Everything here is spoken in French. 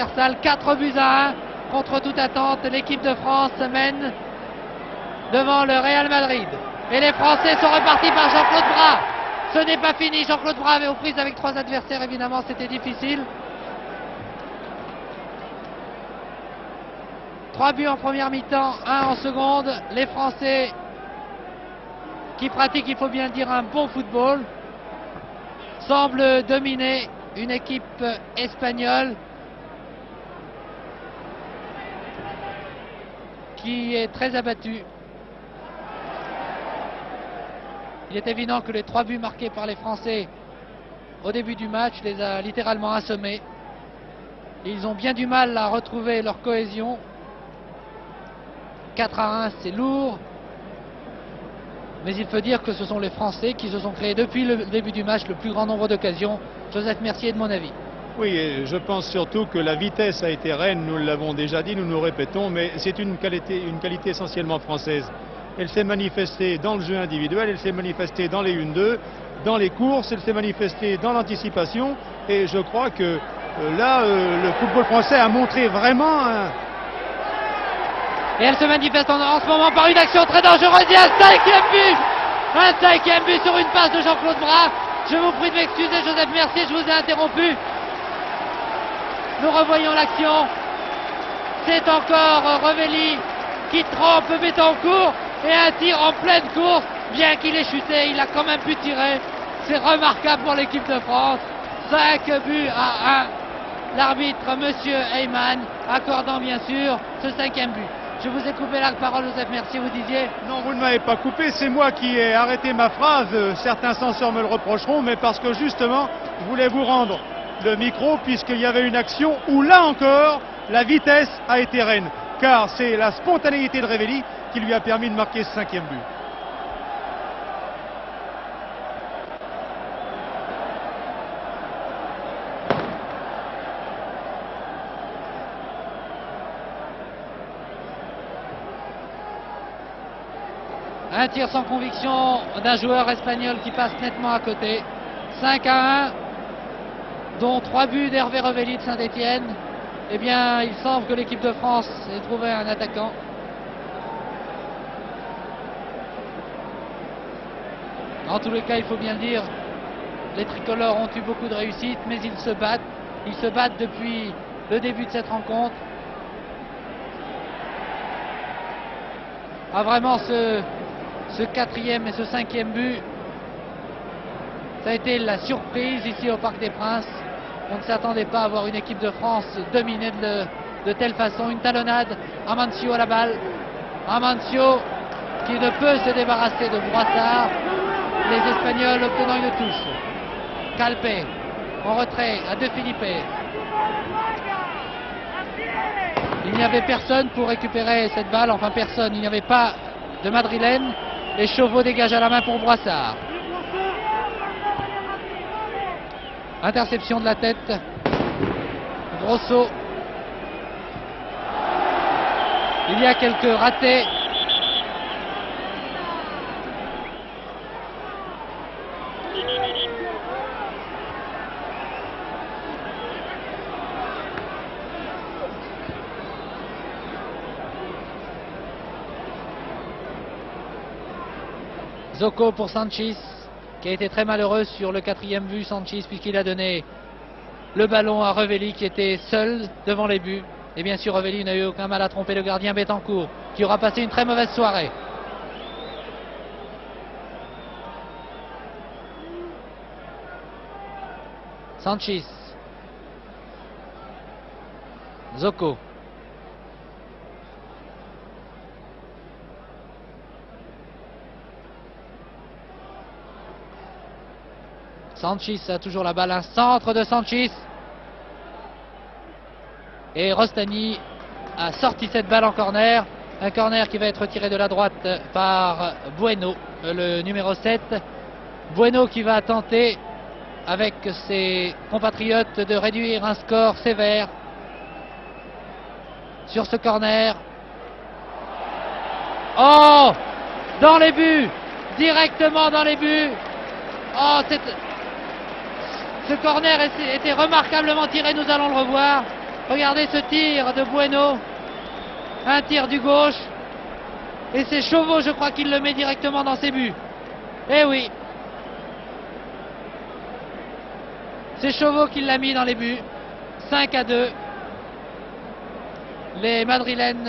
Universal, 4 buts à 1 contre toute attente. L'équipe de France mène devant le Real Madrid. Et les Français sont repartis par Jean-Claude Bras. Ce n'est pas fini. Jean-Claude Bras avait aux prises avec 3 adversaires. Évidemment, c'était difficile. 3 buts en première mi-temps, 1 en seconde. Les Français qui pratiquent, il faut bien le dire, un bon football, semblent dominer une équipe espagnole qui est très abattue. Il est évident que les 3 buts marqués par les Français au début du match les a littéralement assommés. Ils ont bien du mal à retrouver leur cohésion. 4-1, c'est lourd. Mais il faut dire que ce sont les Français qui se sont créés depuis le début du match le plus grand nombre d'occasions. Joseph Mercier, de mon avis. Oui, et je pense surtout que la vitesse a été reine, nous l'avons déjà dit, nous nous répétons, mais c'est une qualité essentiellement française. Elle s'est manifestée dans le jeu individuel, elle s'est manifestée dans les 1-2, dans les courses, elle s'est manifestée dans l'anticipation, et je crois que là, le football français a montré vraiment un... Et elle se manifeste en ce moment par une action très dangereuse. Il y a un 5e but. Un 5e but sur une passe de Jean-Claude Bras. Je vous prie de m'excuser, Joseph Mercier, je vous ai interrompu. Nous revoyons l'action. C'est encore Revelli qui trempe Betancourt. Et un tir en pleine course. Bien qu'il ait chuté, il a quand même pu tirer. C'est remarquable pour l'équipe de France. 5 buts à 1. L'arbitre, monsieur Heyman, accordant bien sûr ce 5e but. Je vous ai coupé la parole, Joseph Mercier, vous disiez? Non, vous ne m'avez pas coupé, c'est moi qui ai arrêté ma phrase. Certains censeurs me le reprocheront, mais parce que justement, je voulais vous rendre le micro, puisqu'il y avait une action où, là encore, la vitesse a été reine. Car c'est la spontanéité de Revelli qui lui a permis de marquer ce 5e but. Un tir sans conviction d'un joueur espagnol qui passe nettement à côté. 5-1, dont 3 buts d'Hervé Revelli de Saint-Etienne. Eh bien, il semble que l'équipe de France ait trouvé un attaquant. En tous les cas, il faut bien le dire, les tricolores ont eu beaucoup de réussite, mais ils se battent. Ils se battent depuis le début de cette rencontre. Ah, vraiment, ce 4e et ce 5e but, ça a été la surprise ici au Parc des Princes. On ne s'attendait pas à voir une équipe de France dominée de telle façon. Une talonnade, Amancio à la balle. Amancio qui ne peut se débarrasser de Boissard. Les Espagnols obtenant une touche. Calpe en retrait à De Philippe. Il n'y avait personne pour récupérer cette balle, enfin personne, il n'y avait pas de madrilène. Et Chauveau dégage à la main pour Boissard. Interception de la tête. Grosso. Il y a quelques ratés. Zocco pour Sanchis, qui a été très malheureux sur le 4e but. Sanchis, puisqu'il a donné le ballon à Revelli, qui était seul devant les buts. Et bien sûr, Revelli n'a eu aucun mal à tromper le gardien Betancourt, qui aura passé une très mauvaise soirée. Sanchis. Zocco. Sanchis a toujours la balle, un centre de Sanchis. Et Rostani a sorti cette balle en corner. Un corner qui va être tiré de la droite par Bueno, le numéro 7. Bueno qui va tenter avec ses compatriotes de réduire un score sévère sur ce corner. Oh! Dans les buts! Directement dans les buts! Oh, ce corner était remarquablement tiré, nous allons le revoir. Regardez ce tir de Bueno. Un tir du gauche. Et c'est Chauveau, je crois, qu'il le met directement dans ses buts. Eh oui. C'est Chauveau qui l'a mis dans les buts. 5-2. Les Madrilènes